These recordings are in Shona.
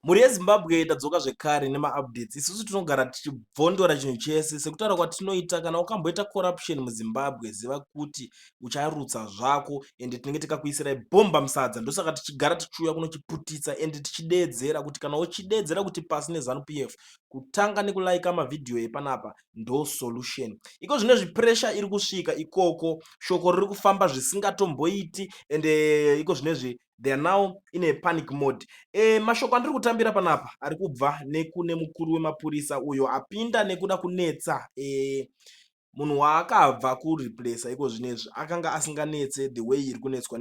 Muri yeZimbabwe tadzoka zvekare nema-updates. Isusu tinogara tichibvondora chinhu chese sekutaura kwatinoita. Kana ukamboita corruption muZimbabwe, ziva kuti ucharutsa zvako ende tinenge tikakuisirai bhomba musadza. Ndosaka tichigara tichiuya kunochiputitsa ende tichideedzera kuti kana uchideedzera kuti pasi neZANU-PF, kutanga nekulaika mavhidhiyo epanapa ndo solution. Iko zvinezvi pressure iri kusvika ikoko, shoko riri kufamba zvisingatomboiti ende iko zvinezvi they are now in a panic mode. Mashoko andiri kutambira panapa ari kubva nekune mukuru wemapurisa uyo apinda nekuda kunetsa munhu waakabva kureplace iko zvinezvi akanga asinganetse the way iri kunetswa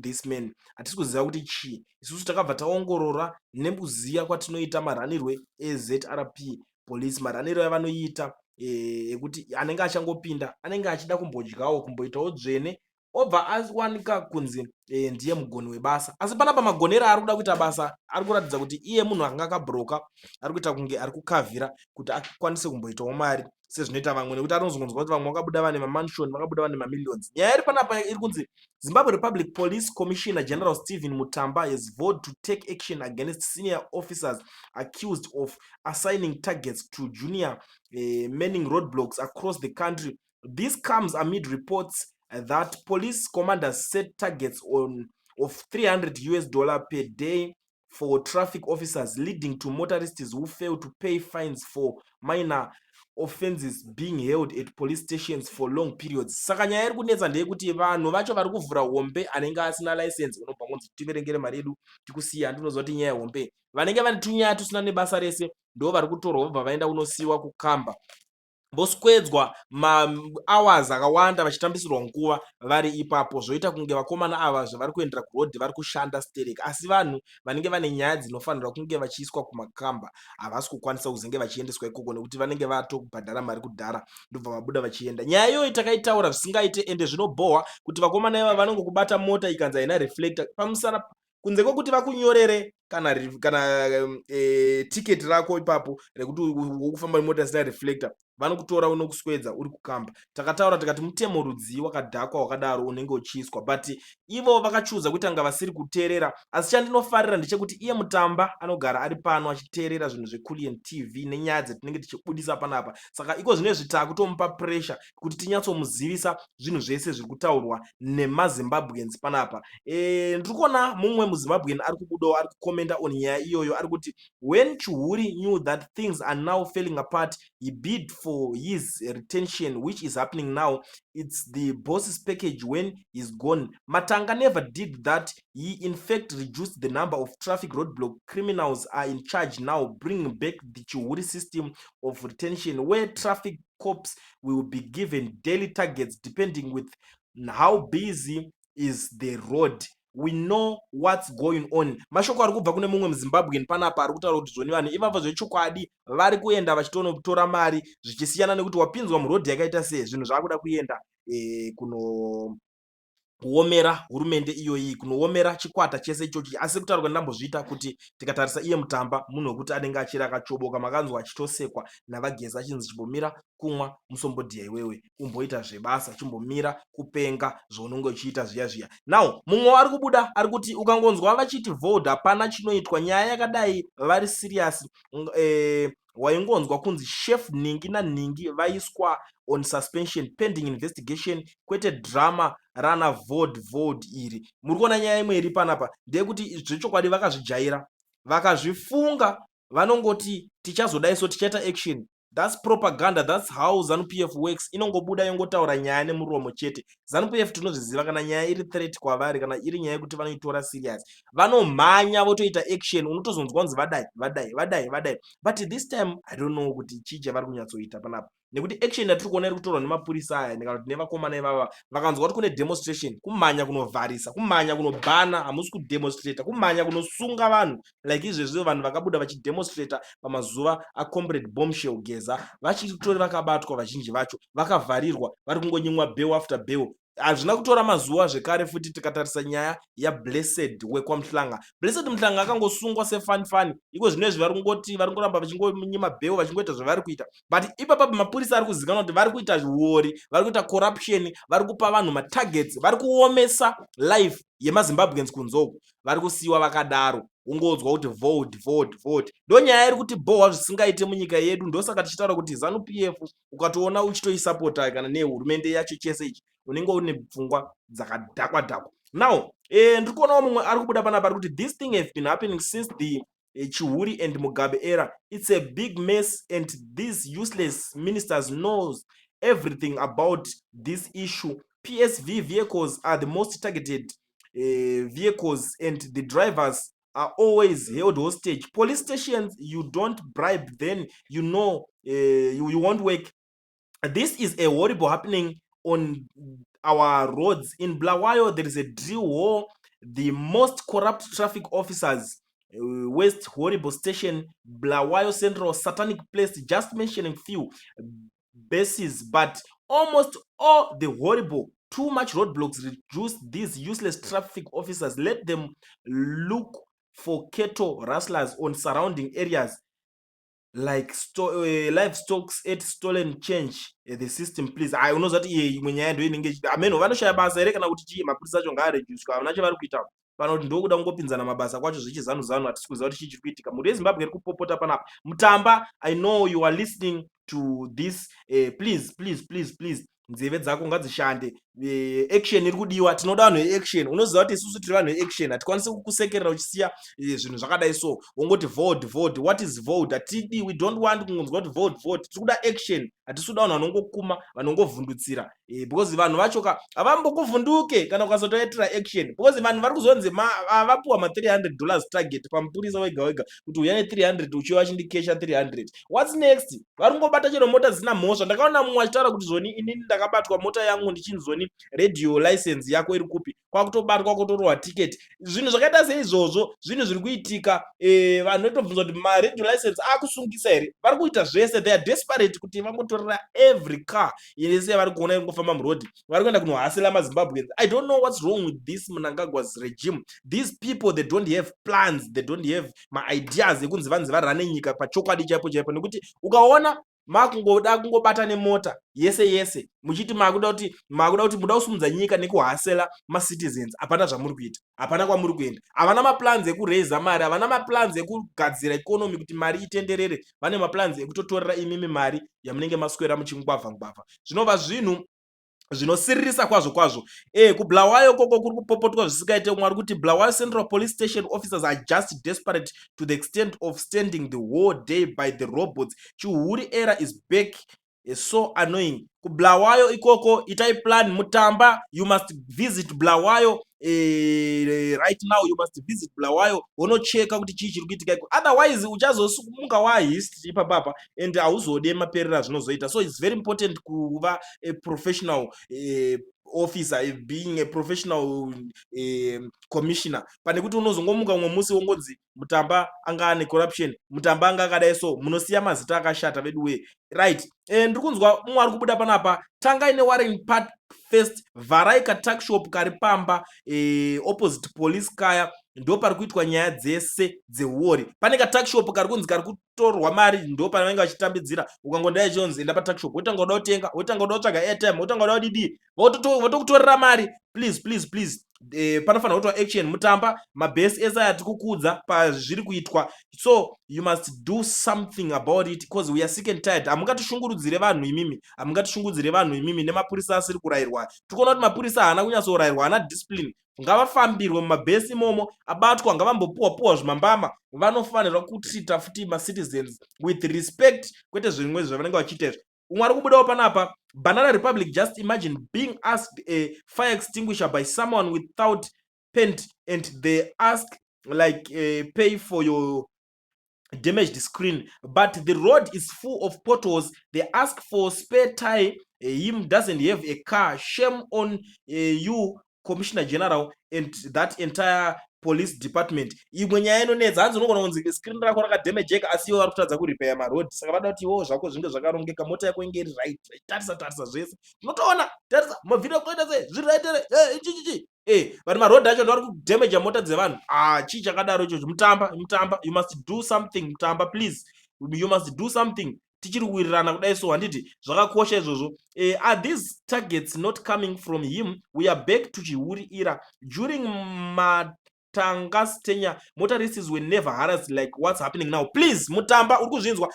this man. Hatisi kuziva kuti chii. Isusu takabva taongorora nekuziya kwatinoita maranirwe eZRP police, maraniro avanoita ekuti anenge achangopinda anenge achida kumbodyawo kumboitawo dzvene obva awanika kunzi ndiye mugoni webasa. Asi panapa magonero ari kuda kuita basa ari kuratidza kuti iye munhu anga akabhuroka ari kuita kunge ari kukavhira kuti akwanise kumboitawo mari sezvinoita vamwe, nekuti anozongonzwa kuti vamwe vakabuda vane mamanshoni, vakabuda vane mamillions. Nyaya iri panapa iri kunzi Zimbabwe Republic Police Commissioner General Stephen Mutamba has vowed to take action against senior officers accused of assigning targets to junior manning roadblocks across the country. This comes amid reports that police commanders set targets of $300 per day for traffic officers, leading to motorists who fail to pay fines for minor offenses being held at police stations for long periods. Saka nyaya iri kunetsa ndeyekuti vanhu vacho vari kuvhura hombe anenge asina license, unobva kunzi tiverengere mari yedu tikusiya. Ndinoziva kuti nyaya yehombe vanenge vane tunyaya tusina nebasa rese ndo vari kutorwa vobva vaenda kunosiyiwa kukamba, voswedzwa mahours akawanda vachitambisirwa nguva vari ipapo, zvoita kunge vakomana ava zvavari kuendera kurodhi vari kushanda stereki. Asi vanhu vanenge vane nyaya dzinofanirwa kunge vachiiswa kumakamba havasi kukwanisa kuzenge vachiendeswa ikoko nekuti vanenge vatobhadhara mari kudhara ndobva vabuda vachienda. Nyaya iyoyi takaitaura zvisingaite ende zvinobohwa kuti vakomana ivava vanongokubata mota ikanzi haina reflector pamusana kunze kwekuti vakunyorere kana tiketi rako ipapo rekuti ukufamba nemota isina reflector, vanokutora unokuswedza uri kukamba. Takataura tikati mutemo rudzi wakadhakwa wakadaro unenge uchiiswa, but ivo vakachuza kuti anga vasiri kuteerera. Asi chandinofarira ndechekuti iye Mutamba anogara ari pano achiteerera zvinhu zveCullion TV nenyaya dzetinenge tichibudisa panapa. Saka iko zvinezvi takutomupa pressure kuti tinyatsomuzivisa zvinhu zvese zviri kutaurwa nemaZimbabweans panapa. Ndiri kuona mumwe muZimbabwean ari kubudawo ari kukomenda on nyaya iyoyo, ari kuti when Chuhuri knew that things are now falling apart, he bid for his retention, which is happening now. It's the boss's package when he's gone. Matanga never did that. He in fact reduced the number of traffic roadblock criminals are in charge now, bringing back the Chuhuri system of retention where traffic cops will be given daily targets depending with how busy is the road. We know what's going on. Mashoko ari kubva kune mumwe muZimbabwean panapa ari kutaura kuti zvoni vanhu ivavo zvechokwadi vari kuenda vachitonotora mari zvichisiyana nekuti wapinzwa murodhi yakaita sei. Zvinhu zvakuda kuenda kuno kuomera hurumende iyoyi, kunoomera chikwata chese ichochi. Asi kutaura kwandambozviita kuti tikatarisa iye Mutamba munhu wekuti anenge achiri akachoboka, makanzwa achitosekwa navagezi achinzi chimbomira kumwa musombodhiya iwewe, umboita zvebasa, chimbomira kupenga zvaunenge uchiita zviya zviya. Now mumwe ari kubuda ari kuti ukangonzwa vachiti vote hapana chinoitwa, nyaya yakadai vari serious. Waingonzwa kunzi chef Ningi naNingi vaiswa on suspension pending investigation, kwete drama rana vod iri. Muri kuona nyaya imwe iri panapa ndeyekuti zvechokwadi vakazvijaira, vakazvifunga, vanongoti tichazodaiso tichaita action. That's propaganda. That's how ZANU-PF works. Inongobuda yongotaura nyaya nemuromo chete. ZANU-PF tinozviziva kana nyaya iri threat kwavari, kana iri nyaya yekuti vanoitora serious, vanomhanya votoita action. Unotozonzwa kunzi vadai. But this time I don't know kuti chii chavari kunyatsoita panapa, nekuti action yatiri kuona iri kutorwa nemapurisa aya kana kuti nevakomana ivava, vakanzwa kuti kune demonstration, kumhanya kunovharisa, kumhanya kunobhana, hamusi kudemonstrata, kumhanya kunosunga vanhu. Like izvezvo vanhu vakabuda vachidemonstrata pamazuva acomrade bombshell Geza, vachitori vakabatwa vazhinji vacho, vakavharirwa, vari kungonyimwa bail after bail. hazvina kutora mazuva zvekare futi tikatarisa nyaya yablessed wekwamuhlanga. Blessed muhlanga akangosungwa sefanifani, iko zvinezvi vari kungoti vari kuramba vachingonyima bheo vachingoita zvavari kuita, but ipapa mapurisa ari kuzivikanwa kuti vari kuita uori, vari kuita corruption, vari kupa vanhu matargets, vari kuomesa life yemazimbabweans kunzoku, vari kusiyiwa vakadaro ungodzwa kuti vote. Ndo nyaya iri kuti bhohwa zvisingaite munyika yedu. Ndosaka tichitaura kuti ZANU-PF ukatoona uchitoisapota kana nehurumende yacho chese ichi unenge une pfungwa dzakadhakwa. Now ndiri kuonawo mumwe ari kubuda panapa ari kuti this thing has been happening since the Chihuri and Mugabe era. It's a big mess and these useless ministers knows everything about this issue. PSV vehicles are the most targeted vehicles and the drivers are always held hostage. Police stations, you don't bribe, then you know you won't work. This is a horrible happening on our roads. In Bulawayo, there is a drill war. The most corrupt traffic officers, West Horrible Station, Bulawayo Central, Satanic Place, just mentioning few bases, but almost all the horrible. Too much roadblocks. Reduce these useless traffic officers. Let them look for cattle rustlers on surrounding areas like livestock at stolen change the system please. Unozva kuti imwe nyaya ndo inenge ichida ameno vanoshaya basa here kana kuti chii mapurisa acho ngaarejuswa havana chavari kuita pano kuti ndokuda kungopinzana mabasa kwacho zvichizanu hatisi kuziva kuti chii chiri kuitika. Mhuri yeZimbabwe iri kupopota panapa. Mutamba, I know you are listening to this, please nzeve dzako ngadzishande. Action iri kudiwa, tinoda vanhu veaction. Unoziva kuti isusu tiri vanhu veaction, hatikwanisi kukusekerera uchisiya zvinhu zvakadai so ungoti vote. What is vote? Hatidi, we don't want kungonzwa kuti vote. Tiri kuda action, hatisi kuda vanhu vanongokuma vanongovhundutsira, because vanhu vacho havambokuvhunduke kana ukazotoitira action, because vanhu vari kuzonzi vapuwa ma$300 target pamupurisa wega kuti uya ne300 uchiwa achindikesha 300. What's next? Vari kungobata chero mota dzina mhosva. Ndakaona mumwe achitaura kuti zoni inini ndakabatwa mota yangu ndichinzi zoni radio license yako iri kupi, kwakutobatwa kwakutorwa ticket. Zvinhu zvakaita seizvozvo zvinhu zviri kuitika. Vanhu vetobvunzwa kuti maradio license akusungisa here. Vari kuita zvese, they are desperate kuti vangotorera every car yese yavari kuona iri kufamba murodhi. Vari kuenda kunohasela maZimbabweans. I don't know what's wrong with this Mnangagwa's regime. These people, they don't have plans, they don't have ma-ideas ekunzi vanzi varane nyika pachokwadi chaipo nekuti ukaona makungoda kungobata nemota yese muchiti makuda kuti muda kusumudza nyika nekuhasela macitizens. Hapana zvamuri kuita, hapana kwamuri kuenda. Havana maplans ekuraisa mari, havana maplans ekugadzira ikonomi kuti mari itenderere. Vane maplans ekutotorera imimi mari yamunenge maswera muchingwavha. Zvinova zvinhu zvinosiririsa kwazvo. KuBulawayo koko kuri kupopotwa zvisingaite. Umwe ari kuti Bulawayo Central Police Station officers are just desperate to the extent of standing the whole day by the robots. Chihuri era is back. So annoying. KuBulawayo ikoko itai plan. Mutamba, you must visit Bulawayo right now. You must visit Bulawayo unocheka kuti chii chiri kuitika iko, otherwise uchazosumuka wahistory ipapapa and hauzode maperera zvinozoita. So it's very important kuva a professional officer, being a professional commissioner, pane kuti unozongomuka umwe musi wongonzi Mutamba anga ane corruption, Mutamba anga akadai so, munosiya mazita akashata vedu we right. Ndiri kunzwa mumwe ari kubuda panapa, tangai neWarren Park first, vharai katak shop kari pamba opposite police kaya, ndo pari kuitwa nyaya dzese dzeuori. Pane katak shop kari kunzi kari kutorwa mari, ndo panenge vachitambidzira. Ukangodai chonzi enda patak shop, wotanga uda kutenga, wotanga uda kutsvaga airtime, wotanga uda kudidi, votokutorera mari. Please panofanira kuitwa action. Mutamba, mabhesi ese ati kukudza pazviri kuitwa, so you must do something about it because we are sick and tired. Hamungatishungurudzire vanhu imimi nemapurisa asiri kurayirwa. Tikuona kuti mapurisa haana kunyatsorayirwa, haana discipline. Ngavafambirwe mumabhesi imomo, abatwa ngavambopuwa zvimambama. Vanofanirwa kutrita futi macitizens with respect, kwete zvimwe zvavanenge vachiita izvo. Umwe ari kubudawo panapa, Banana Republic, just imagine being asked a fire extinguisher by someone without paint and they ask like pay for your damaged screen, but the road is full of potholes. They ask for spare tire, him doesn't have a car. Shame on you, Commissioner General, and that entire police department. Imwe nyaya inonetsa hanzi unogona kunzi screen rako rakadamejeka asi iwo vari kutadza kurepair maroad, saka vada kuti iwo zvako zvinge zvakarongeka, mota yako inge iri right, tarisa zvese, unotoona tarisa mavhiri akuita sei zviri right here chichichi but maroad acho ndoari kudamaja mota dzevanhu. Chii chakadaro ichocho? Mutamba, you must do something. Mutamba, please, you must do something. Tichiri kuwirirana kudai so handiti zvakakosha izvozvo. Are these targets not coming from him? We are back to Chihuri era. During Matanga's tenure, motorists were never harassed like what's happening now. Please, Mutamba, uri kuzvinzwa?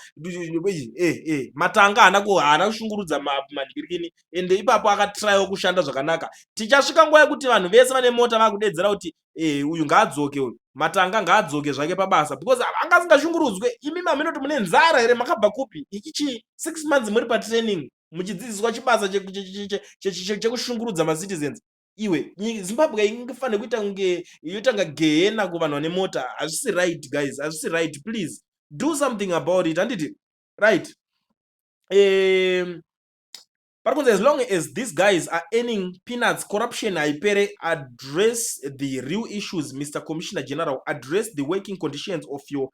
Matanga haana kushungurudza madhirikini ende ipapo akatraiwo kushanda zvakanaka. Tichasvika nguva yekuti vanhu vese vane mota vakudedzera kuti uyu ngaadzoke, uyu Matanga ngaadzoke zvake pabasa, because anga asingashungurudzwe. Imi maminoti mune nzara here? Makabva kupi? Ichi 6 months muri patraining muchidzidziswa chibasa chekushungurudza macitizens. Iwe Zimbabwe ingefanira kuita kunge yotanga gehena kuvanhu vane mota. Hazvisi right guys, hazvisi right. Please do something about it, handiti right. As long as these guys are earning peanuts, corruption haipere. Address the real issues, Mr. Commissioner General. Address the working conditions of your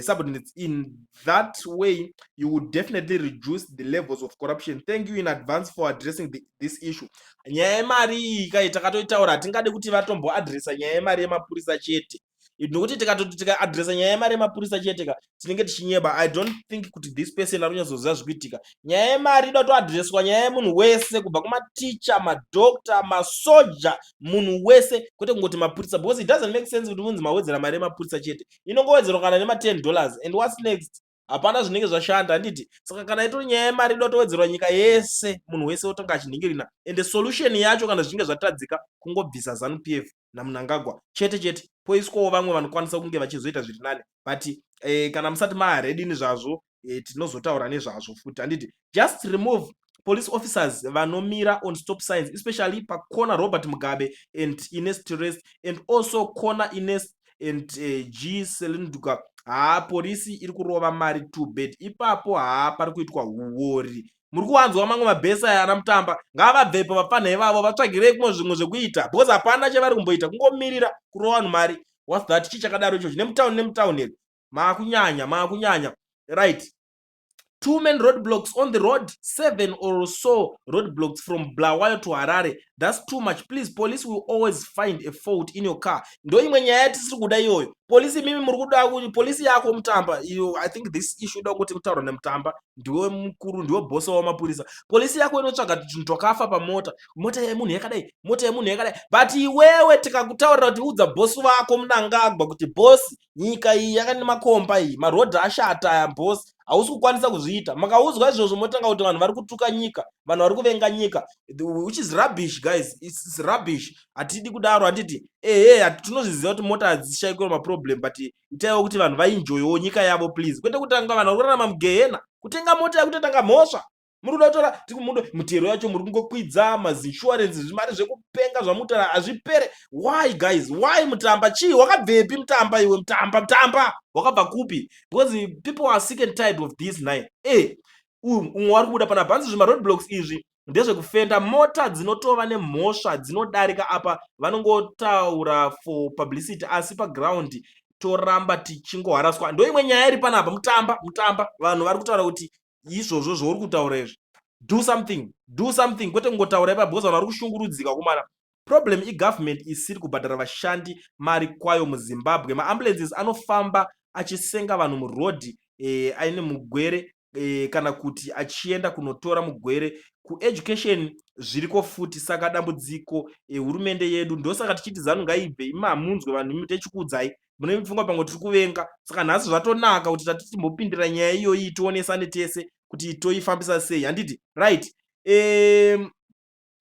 subordinates. In that way, you would definitely reduce the levels of corruption. Thank you in advance for addressing this issue. Nyaya yemari kai takatoitaura, tingade kuti vatomboadresa nyaya yemari yemapurisa chete. Nokuti tikaadresa nyaya yemari yemapurisa chete ka tinenge tichinyeba. I don't think kuti this person ari kunyazoziva zvikuitika. Nyaya yemari inoda kuadreswa nyaya yemunhu wese, kubva kumaticha, madokta, masoja, munhu wese, kwete kungoti mapurisa, because it doesn't make sense kuti munzi mawedzera mari yemapurisa chete. Inongowedzerwa kana nema$10 and what's next? Hapana zvinenge zvashanda, handiti. Saka kana itori nyaya yemari inoda kutowedzerwa nyika yese, munhu wese otanga achinhingirina. And solution yacho kana zvichinge zvatadzika kungobvisa ZANU-PF naMnangagwa chete poiswawo vamwe vanokwanisa kunge vachizoita zviri nani. But kana musati maaredi nezvazvo, tinozotaura nezvazvo futi, handiti. Just remove police officers vanomira on stop signs, especially pakona Robert Mugabe and Ines Terest, and also corner Ines and G Selinduka. Polisi iri kurova mari to bed. Ipapo pari kuitwa uori. Muri kuwanzwa mamwe mabhesa yana Mutamba, ngavabvepo vafana ivavo vatsvagirei kumwe zvimwe zvekuita, because hapana chavari kumboita, kungomirira kurova vanhu mari. What's that? Chii chakadaro ichocho? Nemutauni here maakunyanya right. 2 main roadblocks on the road, 7 or so roadblocks from Bulawayo to Harare. That's too much. Please, police will always find a fault in your car. Ndo imwe nyaya yatisiri kuda iyoyo. Polisi mimi muri kuda kuti polisi yako Mutamba. I think this issue da kuti kutaura neMutamba, ndiwe mukuru, ndiwe boss wamapurisa. Polisi yako inotsvaga tunhu twakafa pamota. Mota yemunhu yakadai, mota yemunhu yakadai. But iwewe tikakutaurira kuti udza boss wako Mnangagwa kuti boss, nyika iyi yakane makomba iyi, maroad ashata ya boss. Hausi kukwanisa kuzviita. Makauzwa izvozvo motanga kuti vanhu vari kutuka nyika, vanhu vari kuvenga nyika, which is rubbish guys. It's rubbish. Hatidi kudaro, handiti tinozviziva kuti mota hadzishayikwa maproblem, but itaiwo kuti vanhu vaenjoywo nyika yavo please. Kwete kutanga vanhu vari kurarama mugehena. Kutenga mota yakutotanga mhosva. Muri kuda kutora mutero yacho muri kungokwidza, mazinsurance, zvimari zvekupenga zvamutara hazvipere. Why guys? Why Mutamba? Chii wakabvepi Mutamba iwe? Mutamba wakabva kupi? Because people are sick and tired of this nine. Umwe wari kuda pana bhanzi zvima roadblocks izvi ndezvekufenda mota dzinotova nemhosva dzinodarika apa, vanongotaura for publicity, asi paground toramba tichingoharaswa. Ndo imwe nyaya iri panapa. Mutamba vanhu vari kutaura kuti izvozvo zvauri kutaura izvi, do something, kwete kungotaura ipa, because vanhu vari kushungurudzika kumana. Problem government isiri kubhadhara vashandi mari kwayo muZimbabwe. Maambulances anofamba achisenga vanhu murodhi aine mugwere, kana kuti achienda kunotora mugwere. Kueducation zviriko futi. Saka dambudziko hurumende yedu, ndosaka tichiti ZANU ngaibve. Imamunzwe vanhu techikudzai, munepfungwa pamwe tiri kuvenga. Saka nhasi zvatonaka kuti tati timbopindira nyaya iyoyi, tionesane tese kuti toifambisa sei, handiti right.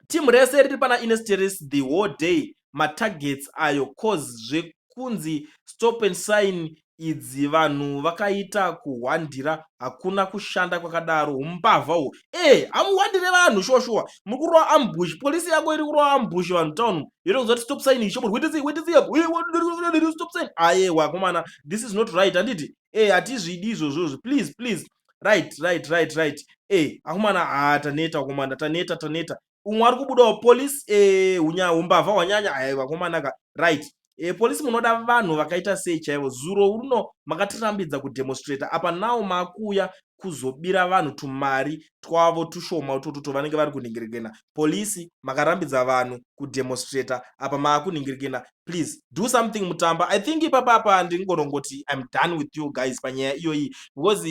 Timu rese riri pana Ines Terest the whole day. Matargets ayo cause zvekunzi stop and sign idzi vanhu vakaita kuhwandira, hakuna kushanda kwakadaro. Umbavhawo hamuhwandire vanhu shoshuwa, muri kurova ambush. Polisi yako iri kurova ambush vanhu town. Yotozoti stop sign icho muri wait stop sign. Ayewa komana, this is not right, handiti hatizvidi izvozvo. Please right. Akomana taneta komanda, taneta. Umwe ari kubudawo police umbavha hwanyanya. Ayewa komanaka right. polisi munoda vanhu vakaita sei chaivo. Zuro runo makatirambidza kudemonstrata, apa nawo makuuya kuzobira vanhu tumari twavo tushoma utoto tovanenge vari kuningirikena. Polisi makarambidza vanhu kudemonstrata, apa maakuningirikena. Please do something mutamba. I think ipapapa ndingonongoti I'm done with you guys panyaya iyoyi, because